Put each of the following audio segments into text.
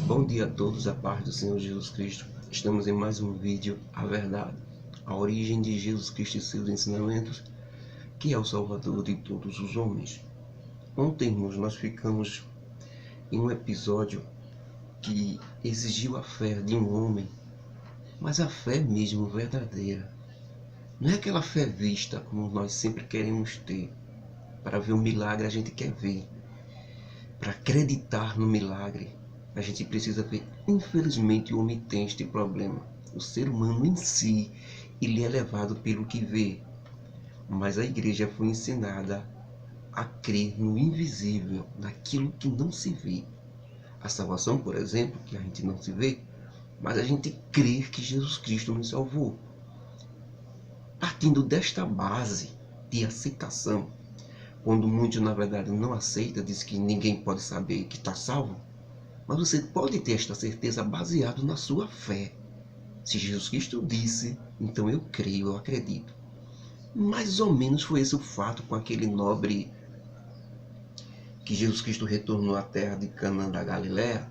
Bom dia a todos, a paz do Senhor Jesus Cristo. Estamos em mais um vídeo, a verdade, a origem de Jesus Cristo e seus ensinamentos, que é o Salvador de todos os homens. Ontem, irmãos, nós ficamos em um episódio que exigiu a fé de um homem, mas a fé mesmo verdadeira. Não é aquela fé vista como nós sempre queremos ter. Para ver um milagre a gente quer ver. Para acreditar no milagre, a gente precisa ver. Infelizmente o homem tem este problema. O ser humano em si, ele é levado pelo que vê. Mas a igreja foi ensinada a crer no invisível, naquilo que não se vê. A salvação, por exemplo, que a gente não se vê, mas a gente crer que Jesus Cristo nos salvou. Partindo desta base de aceitação, quando muitos na verdade não aceitam, diz que ninguém pode saber que está salvo, mas você pode ter esta certeza baseado na sua fé. Se Jesus Cristo disse, então eu creio, eu acredito. Mais ou menos foi esse o fato com aquele nobre que Jesus Cristo retornou à terra de Canaã da Galileia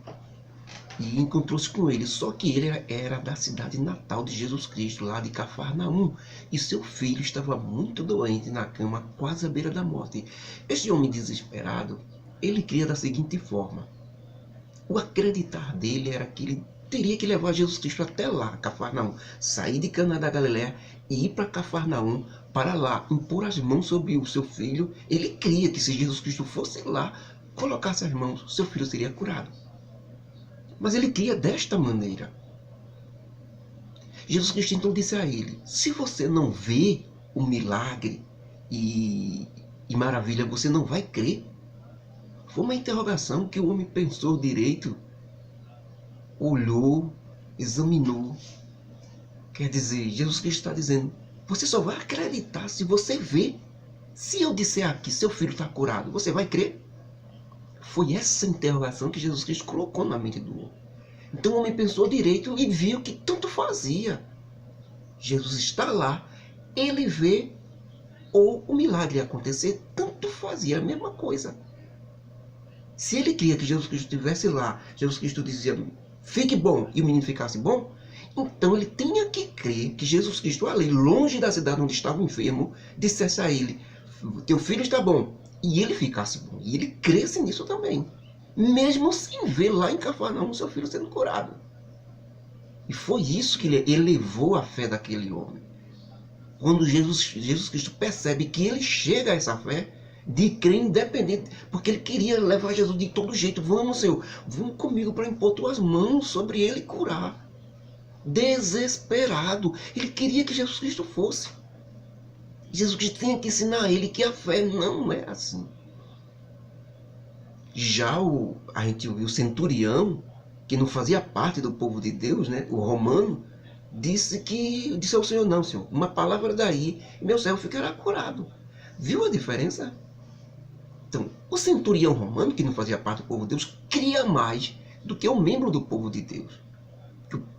e encontrou-se com ele. Só que ele era da cidade natal de Jesus Cristo, lá de Cafarnaum, e seu filho estava muito doente na cama, quase à beira da morte. Este homem desesperado, ele cria da seguinte forma: o acreditar dele era que ele teria que levar Jesus Cristo até lá, Cafarnaum, sair de Canaã da Galileia e ir para Cafarnaum, para lá impor as mãos sobre o seu filho. Ele cria que se Jesus Cristo fosse lá, colocasse as mãos, seu filho seria curado. Mas ele cria desta maneira. Jesus Cristo então disse a ele: se você não vê o milagre e maravilha, você não vai crer. Foi uma interrogação que o homem pensou direito, olhou, examinou. Quer dizer, Jesus Cristo está dizendo: você só vai acreditar se você vê. Se eu disser aqui, seu filho está curado, você vai crer? Foi essa interrogação que Jesus Cristo colocou na mente do homem. Então o homem pensou direito e viu que tanto fazia. Jesus está lá, ele vê, ou o milagre acontecer, tanto fazia, a mesma coisa. Se ele queria que Jesus Cristo estivesse lá, Jesus Cristo dizia: fique bom, e o menino ficasse bom, então ele tinha que crer que Jesus Cristo ali, longe da cidade onde estava o enfermo, dissesse a ele: teu filho está bom, e ele ficasse bom, e ele cresce nisso também, mesmo sem ver lá em Cafarnaum seu filho sendo curado. E foi isso que elevou a fé daquele homem. Quando Jesus Cristo percebe que ele chega a essa fé de crer independente, porque ele queria levar Jesus de todo jeito. Vamos, Senhor, vamos comigo para impor tuas mãos sobre ele e curar. Desesperado, ele queria que Jesus Cristo fosse. Jesus Cristo tinha que ensinar a ele que a fé não é assim. Já a gente viu o centurião, que não fazia parte do povo de Deus, né, o romano, disse ao Senhor: não, Senhor, uma palavra daí e meu servo ficará curado. Viu a diferença? Então, o centurião romano, que não fazia parte do povo de Deus, cria mais do que o membro do povo de Deus.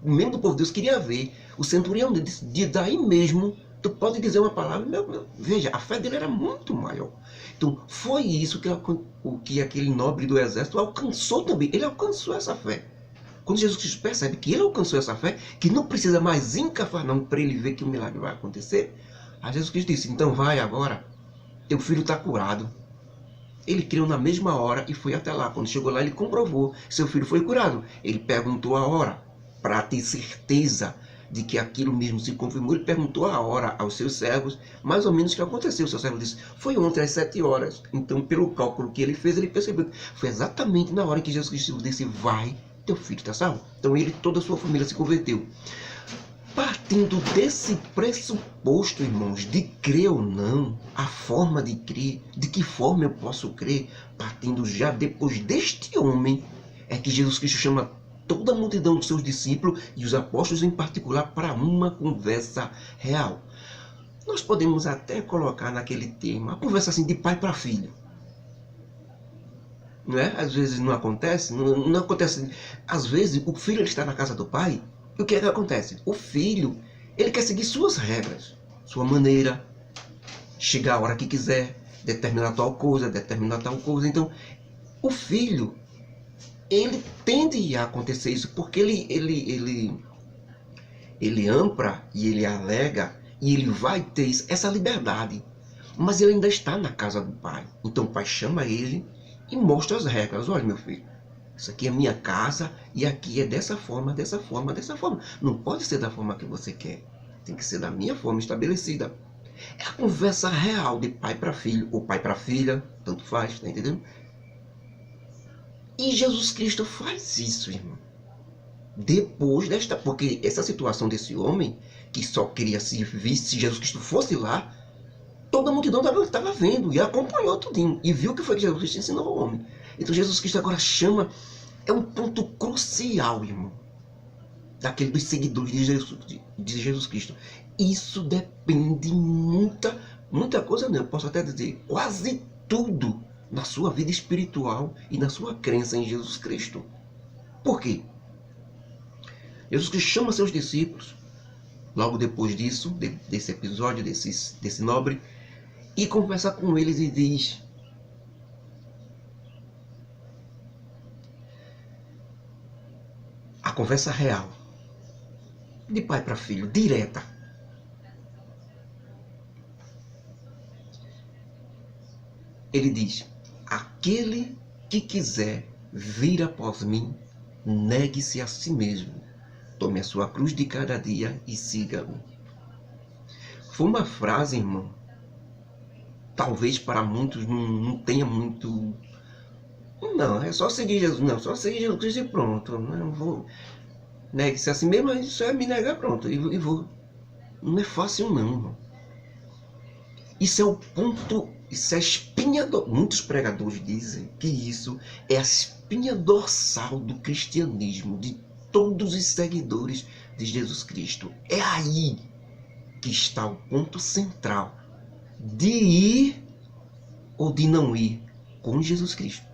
O membro do povo de Deus queria ver. O centurião disse: de daí mesmo, tu pode dizer uma palavra. Veja, a fé dele era muito maior. Então, foi isso que aquele nobre do exército alcançou também. Ele alcançou essa fé. Quando Jesus Cristo percebe que ele alcançou essa fé, que não precisa mais ir em Cafarnaum para ele ver que o milagre vai acontecer, aí Jesus Cristo disse: então vai agora, teu filho está curado. Ele creu na mesma hora e foi até lá. Quando chegou lá, ele comprovou: seu filho foi curado. Ele perguntou a hora, para ter certeza de que aquilo mesmo se confirmou. Ele perguntou a hora aos seus servos, mais ou menos o que aconteceu. O seu servo disse: foi ontem às 7 horas. Então, pelo cálculo que ele fez, ele percebeu que foi exatamente na hora que Jesus Cristo disse: vai, teu filho está salvo. Então ele e toda a sua família se converteu. Partindo desse pressuposto, irmãos, de crer ou não, a forma de crer, de que forma eu posso crer, partindo já depois deste homem, é que Jesus Cristo chama toda a multidão dos seus discípulos e os apóstolos em particular para uma conversa real. Nós podemos até colocar naquele tema a conversa assim de pai para filho. Não é? Às vezes não acontece, não acontece. Às vezes o filho está na casa do pai. E o que é que acontece? O filho, ele quer seguir suas regras, sua maneira, chegar a hora que quiser, determinar tal coisa, determinar tal coisa. Então, o filho, ele tende a acontecer isso, porque ele ampla e ele alega e ele vai ter essa liberdade. Mas ele ainda está na casa do pai. Então o pai chama ele e mostra as regras. Olha, meu filho, isso aqui é minha casa e aqui é dessa forma, dessa forma, dessa forma. Não pode ser da forma que você quer. Tem que ser da minha forma estabelecida. É a conversa real de pai para filho, ou pai para filha, tanto faz, tá entendendo? E Jesus Cristo faz isso, irmão. Depois desta, porque essa situação desse homem, que só queria se vir se Jesus Cristo fosse lá, toda a multidão estava vendo e acompanhou tudinho. E viu que foi que Jesus Cristo ensinou ao homem. Então Jesus Cristo agora chama, é um ponto crucial, irmão, dos seguidores de Jesus Cristo. Isso depende muita coisa, não. Eu posso até dizer, quase tudo na sua vida espiritual e na sua crença em Jesus Cristo. Por quê? Jesus Cristo chama seus discípulos, logo depois disso, desse episódio, desse nobre, e conversa com eles e diz: a conversa real, de pai para filho, direta. Ele diz: aquele que quiser vir após mim, negue-se a si mesmo, tome a sua cruz de cada dia e siga-me. Foi uma frase, irmão, talvez para muitos não tenha muito... Não, é só seguir Jesus. Não, só seguir Jesus Cristo e pronto. Não vou... Negue-se a si mesmo, mas isso é me negar, pronto. E vou. Não é fácil não, irmão. Isso é o ponto... Isso é a espinha dorsal. Muitos pregadores dizem que isso é a espinha dorsal do cristianismo, de todos os seguidores de Jesus Cristo. É aí que está o ponto central de ir ou de não ir com Jesus Cristo.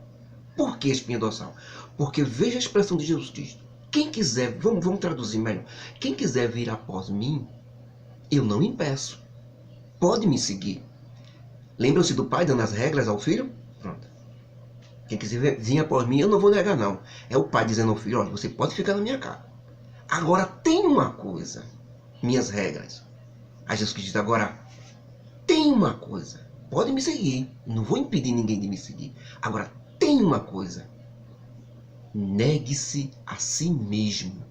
Por que espinha dorsal? Porque veja a expressão de Jesus Cristo. Quem quiser, vamos traduzir melhor. Quem quiser vir após mim, eu não impeço. Pode me seguir. Lembram-se do pai dando as regras ao filho? Pronto. Quem quiser vir após mim, eu não vou negar não. É o pai dizendo ao filho: olha, você pode ficar na minha casa. Agora tem uma coisa. Minhas regras. Aí Jesus Cristo diz: agora tem uma coisa. Pode me seguir. Não vou impedir ninguém de me seguir. Agora tem uma coisa. Negue-se a si mesmo.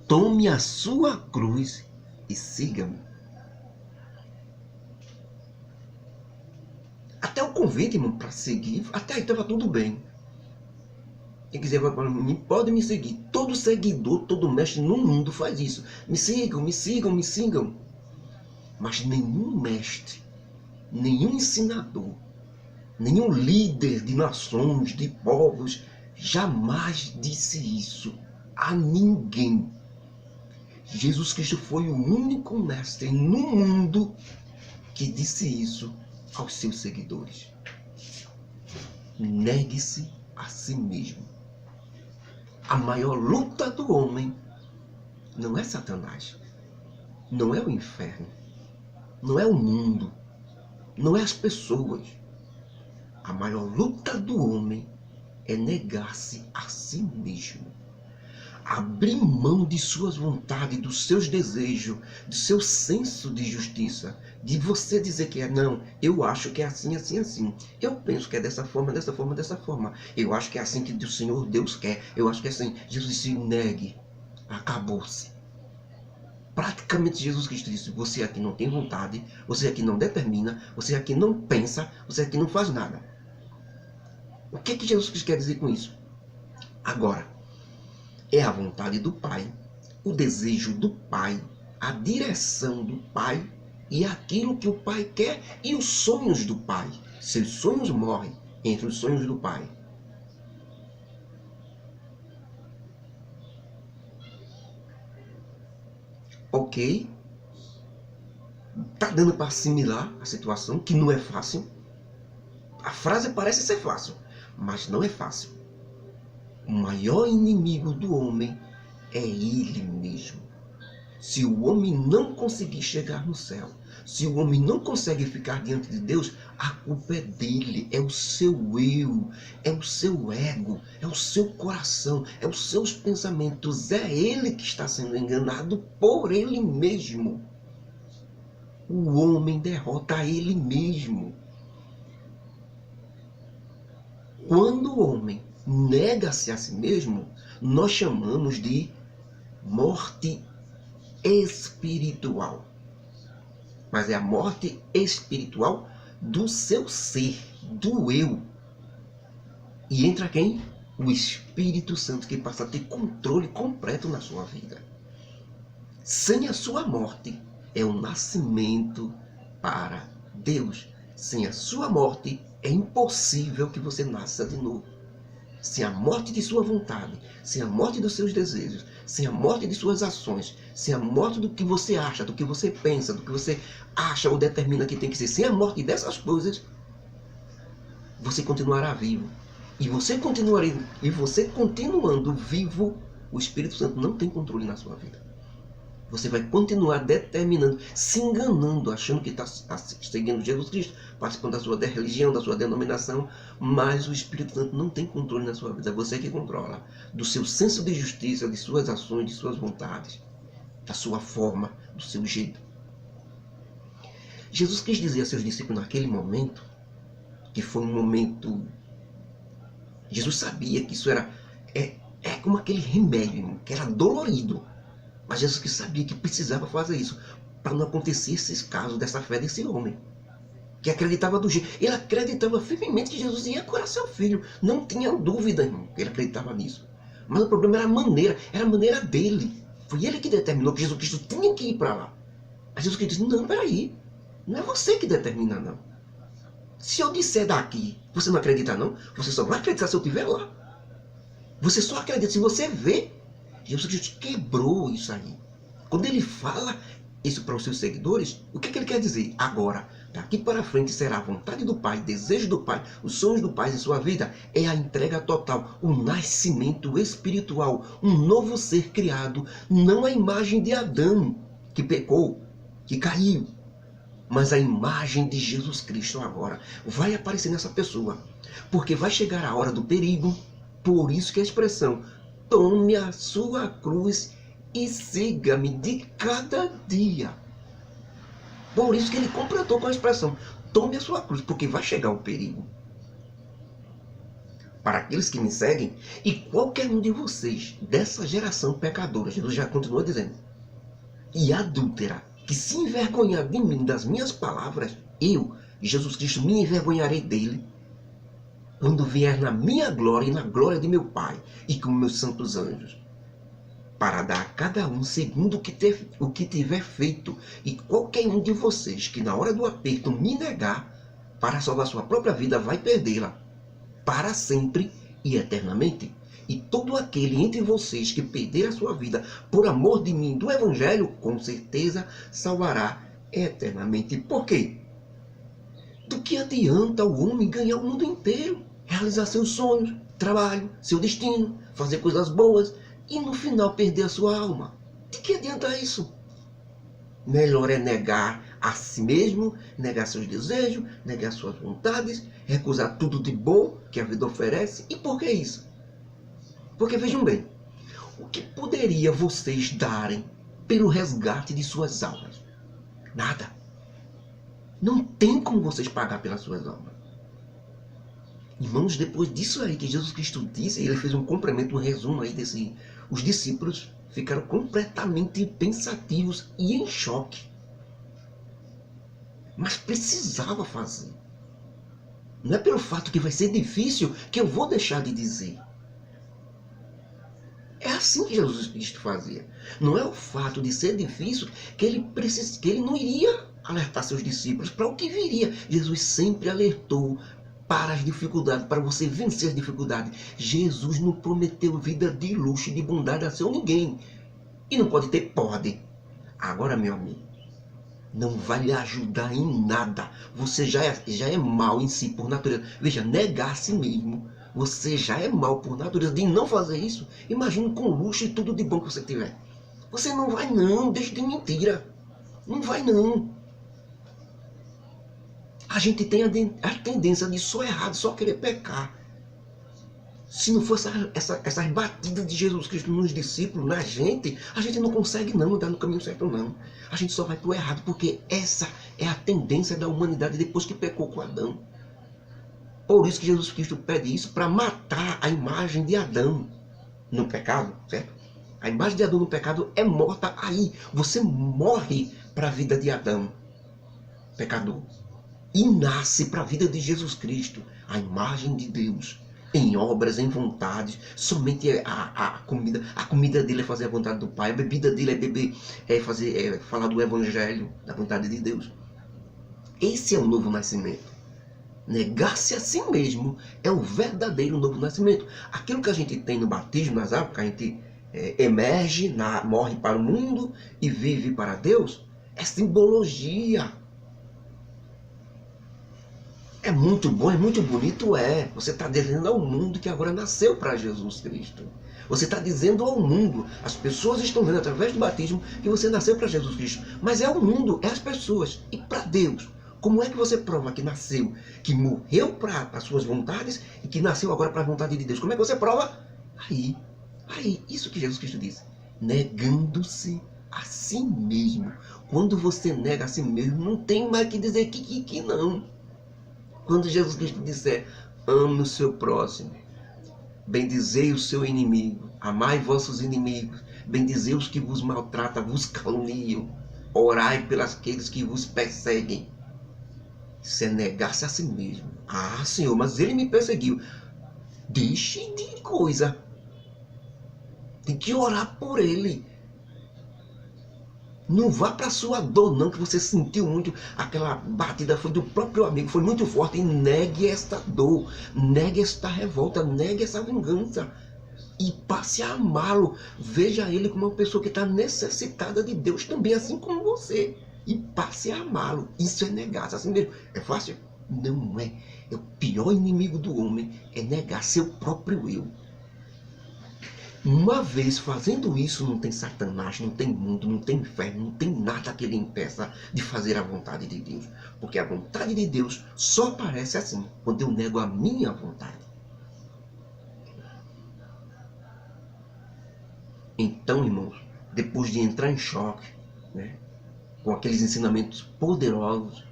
Tome a sua cruz e siga-me. Até o convite, irmão, para seguir, até aí estava tudo bem. Quem quiser pode me seguir. Todo seguidor, todo mestre no mundo faz isso. Me sigam, me sigam, me sigam. Mas nenhum mestre, nenhum ensinador, nenhum líder de nações, de povos, jamais disse isso a ninguém. Jesus Cristo foi o único mestre no mundo que disse isso aos seus seguidores. Negue-se a si mesmo. A maior luta do homem não é Satanás, não é o inferno, não é o mundo, não é as pessoas. A maior luta do homem é negar-se a si mesmo. Abrir mão de suas vontades, dos seus desejos, do seu senso de justiça, de você dizer que é não, eu acho que é assim, assim, assim. Eu penso que é dessa forma, dessa forma, dessa forma. Eu acho que é assim que o Senhor Deus quer. Eu acho que é assim. Jesus se negue. Acabou-se. Praticamente Jesus Cristo disse: você aqui não tem vontade, você aqui não determina, você aqui não pensa, você aqui não faz nada. O que Jesus Cristo quer dizer com isso? Agora, é a vontade do Pai, o desejo do Pai, a direção do Pai e aquilo que o Pai quer e os sonhos do Pai. Seus sonhos morrem entre os sonhos do Pai. Ok? Tá dando para assimilar a situação, que não é fácil. A frase parece ser fácil, mas não é fácil. O maior inimigo do homem é ele mesmo. Se o homem não conseguir chegar no céu, se o homem não consegue ficar diante de Deus, A culpa é dele, é o seu eu, é o seu ego, é o seu coração, é os seus pensamentos. É ele que está sendo enganado por ele mesmo. O homem derrota a ele mesmo. Quando o homem nega-se a si mesmo, nós chamamos de morte espiritual. Mas é a morte espiritual do seu ser, do eu. E entra quem? O Espírito Santo, que passa a ter controle completo na sua vida. Sem a sua morte, é o nascimento para Deus. Sem a sua morte, é impossível que você nasça de novo. Sem a morte de sua vontade, sem a morte dos seus desejos, sem a morte de suas ações, sem a morte do que você acha, do que você pensa, do que você acha ou determina que tem que ser, sem a morte dessas coisas, você continuará vivo. E você continuando vivo, o Espírito Santo não tem controle na sua vida. Você vai continuar determinando, se enganando, achando que está seguindo Jesus Cristo, participando da sua religião, da sua denominação, mas o Espírito Santo não tem controle na sua vida. Você que controla do seu senso de justiça, de suas ações, de suas vontades, da sua forma, do seu jeito. Jesus quis dizer a seus discípulos naquele momento, que foi um momento... Jesus sabia que isso era como aquele remédio, que era dolorido. Mas Jesus que sabia que precisava fazer isso para não acontecer esses casos dessa fé desse homem. Que acreditava do jeito. Ele acreditava firmemente que Jesus ia curar seu filho. Não tinha dúvida, irmão, que ele acreditava nisso. Mas o problema era a maneira dele. Foi ele que determinou que Jesus Cristo tinha que ir para lá. Mas Jesus Cristo disse, não, peraí. Não é você que determina, não. Se eu disser daqui, você não acredita, não? Você só vai acreditar se eu estiver lá. Você só acredita se você vê. Jesus Cristo quebrou isso aí. Quando ele fala isso para os seus seguidores, o que ele quer dizer? Agora, daqui para frente será a vontade do Pai, desejo do Pai, os sonhos do Pai em sua vida. É a entrega total, o nascimento espiritual, um novo ser criado, não a imagem de Adão, que pecou, que caiu, mas a imagem de Jesus Cristo agora vai aparecer nessa pessoa. Porque vai chegar a hora do perigo, por isso que a expressão... Tome a sua cruz e siga-me de cada dia. Por isso que ele completou com a expressão, tome a sua cruz, porque vai chegar o perigo. Para aqueles que me seguem, e qualquer um de vocês, dessa geração pecadora, Jesus já continua dizendo, e adúltera, que se envergonhar de mim, das minhas palavras, eu, Jesus Cristo, me envergonharei dele, quando vier na minha glória e na glória de meu Pai e com meus santos anjos, para dar a cada um segundo o que tiver feito. E qualquer um de vocês que na hora do aperto me negar para salvar sua própria vida vai perdê-la para sempre e eternamente. E todo aquele entre vocês que perder a sua vida por amor de mim, do Evangelho, com certeza salvará eternamente. Por quê? Do que adianta o homem ganhar o mundo inteiro, realizar seus sonhos, trabalho, seu destino, fazer coisas boas e no final perder a sua alma? De que adianta isso? Melhor é negar a si mesmo, negar seus desejos, negar suas vontades, recusar tudo de bom que a vida oferece. E por que isso? Porque vejam bem, o que poderia vocês darem pelo resgate de suas almas? Nada. Não tem como vocês pagar pelas suas almas. Irmãos, depois disso aí que Jesus Cristo disse, ele fez um complemento, um resumo aí desse... Os discípulos ficaram completamente pensativos e em choque. Mas precisava fazer. Não é pelo fato que vai ser difícil que eu vou deixar de dizer. É assim que Jesus Cristo fazia. Não é o fato de ser difícil que ele não iria alertar seus discípulos para o que viria. Jesus sempre alertou para as dificuldades, para você vencer as dificuldades. Jesus não prometeu vida de luxo e de bondade a seu ninguém. E não pode ter? Pode. Agora, meu amigo, não vai lhe ajudar em nada. Você já é mal em si por natureza. Veja, negar a si mesmo. Você já é mal por natureza de não fazer isso. Imagine com luxo e tudo de bom que você tiver. Você não vai não, deixa de mentira. Não vai não. A gente tem a tendência de só errar, de só querer pecar. Se não fosse essas batidas de Jesus Cristo nos discípulos, na gente, a gente não consegue não andar no caminho certo não. A gente só vai pro errado, porque essa é a tendência da humanidade depois que pecou com Adão. Por isso que Jesus Cristo pede isso, para matar a imagem de Adão no pecado, certo? A imagem de Adão no pecado é morta aí. Você morre para a vida de Adão, pecador, e nasce para a vida de Jesus Cristo, a imagem de Deus, em obras, em vontades. Somente a comida dele é fazer a vontade do Pai, a bebida dele é beber, falar do Evangelho, da vontade de Deus. Esse é o novo nascimento. Negar-se a si mesmo é o verdadeiro novo nascimento. Aquilo que a gente tem no batismo, nas águas, que a gente emerge, morre para o mundo e vive para Deus, é simbologia. É muito bom, é muito bonito, é. Você está dizendo ao mundo que agora nasceu para Jesus Cristo. Você está dizendo ao mundo, as pessoas estão vendo através do batismo que você nasceu para Jesus Cristo. Mas é o mundo, é as pessoas. E para Deus, como é que você prova que nasceu, que morreu para as suas vontades e que nasceu agora para a vontade de Deus? Como é que você prova? Aí, isso que Jesus Cristo disse. Negando-se a si mesmo. Quando você nega a si mesmo, não tem mais que dizer que não. Quando Jesus Cristo disser, ame o seu próximo, bendizei o seu inimigo, amai vossos inimigos, bendizei os que vos maltratam, vos caluniam, orai pelos aqueles que vos perseguem. Isso é negar-se a si mesmo. Ah, Senhor, mas ele me perseguiu. Deixe de coisa. Tem que orar por ele. Não vá para a sua dor não, que você sentiu muito, aquela batida foi do próprio amigo, foi muito forte, e negue esta dor, negue esta revolta, negue essa vingança, e passe a amá-lo. Veja ele como uma pessoa que está necessitada de Deus também, assim como você, e passe a amá-lo. Isso é negar-se assim mesmo. É fácil? Não é. É o pior inimigo do homem, é negar seu próprio eu. Uma vez fazendo isso, não tem Satanás, não tem mundo, não tem inferno, não tem nada que lhe impeça de fazer a vontade de Deus. Porque a vontade de Deus só aparece assim, quando eu nego a minha vontade. Então, irmãos, depois de entrar em choque, né, com aqueles ensinamentos poderosos,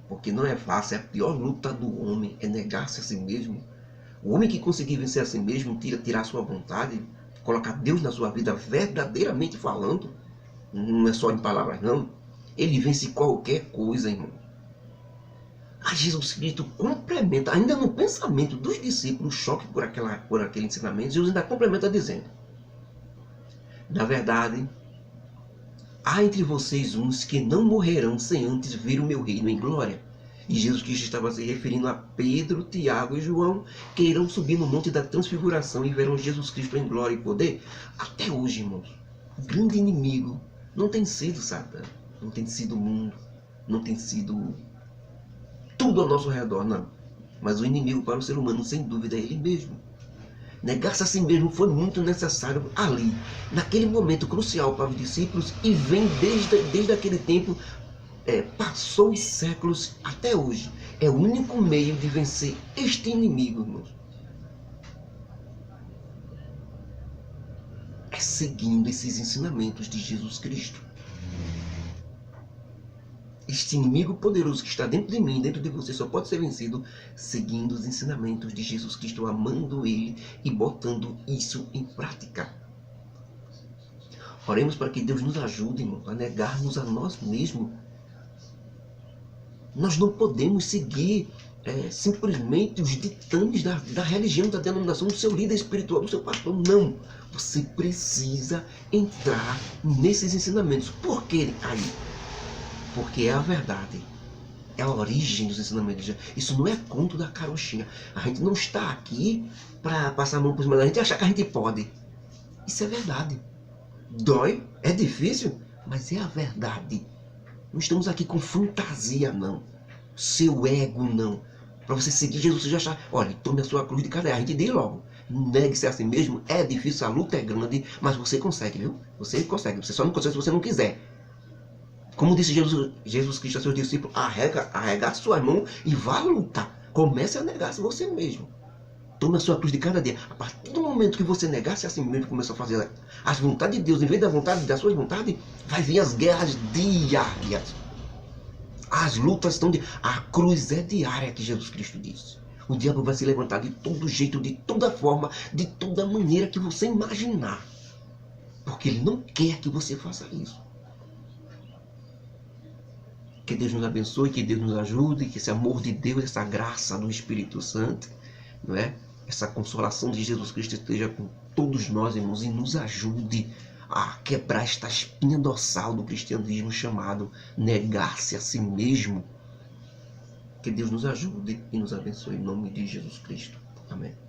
porque não é fácil, é a pior luta do homem, é negar-se a si mesmo. O homem que conseguir vencer a si mesmo, tirar a sua vontade, colocar Deus na sua vida verdadeiramente falando, não é só em palavras não, ele vence qualquer coisa, irmão. A Jesus Cristo complementa, ainda no pensamento dos discípulos, choque por aquele ensinamento, Jesus ainda complementa dizendo, na verdade, há entre vocês uns que não morrerão sem antes ver o meu reino em glória. E Jesus Cristo estava se referindo a Pedro, Tiago e João, que irão subir no monte da transfiguração e verão Jesus Cristo em glória e poder. Até hoje, irmãos, o grande inimigo não tem sido Satã, não tem sido o mundo, não tem sido tudo ao nosso redor, não. Mas o inimigo para o ser humano, sem dúvida, é ele mesmo. Negar-se a si mesmo foi muito necessário ali, naquele momento crucial para os discípulos, e vem desde aquele tempo. Passou os séculos até hoje. É o único meio de vencer este inimigo, irmãos. É seguindo esses ensinamentos de Jesus Cristo. Este inimigo poderoso que está dentro de mim, dentro de você, só pode ser vencido seguindo os ensinamentos de Jesus Cristo, amando Ele e botando isso em prática. Oremos para que Deus nos ajude, irmão, a negar-nos a nós mesmos. Nós não podemos seguir simplesmente os ditames da religião, da denominação, do seu líder espiritual, do seu pastor. Não. Você precisa entrar nesses ensinamentos. Por que aí? Porque é a verdade. É a origem dos ensinamentos. Isso não é conto da carochinha. A gente não está aqui para passar a mão por cima da gente e achar que a gente pode. Isso é verdade. Dói, é difícil, mas é a verdade. Não estamos aqui com fantasia, não. Seu ego, não. Para você seguir Jesus, você já achar, olha, tome a sua cruz de cada dia. A gente diz logo, negue-se a si mesmo, é difícil, a luta é grande, mas você consegue, viu? Você consegue, você só não consegue se você não quiser. Como disse Jesus Cristo a seus discípulos, arrega suas mãos e vá lutar. Comece a negar-se você mesmo. Tome a sua cruz de cada dia. A partir do momento que você negar-se a si mesmo e começar a fazer as vontades de Deus, em vez da vontade das suas vontades, vai vir as guerras diárias. As lutas estão a cruz é diária, que Jesus Cristo disse. O diabo vai se levantar de todo jeito, de toda forma, de toda maneira que você imaginar. Porque ele não quer que você faça isso. Que Deus nos abençoe, que Deus nos ajude, que esse amor de Deus, essa graça do Espírito Santo, não é? Essa consolação de Jesus Cristo esteja com todos nós, irmãos, e nos ajude a quebrar esta espinha dorsal do cristianismo chamado negar-se a si mesmo. Que Deus nos ajude e nos abençoe em nome de Jesus Cristo. Amém.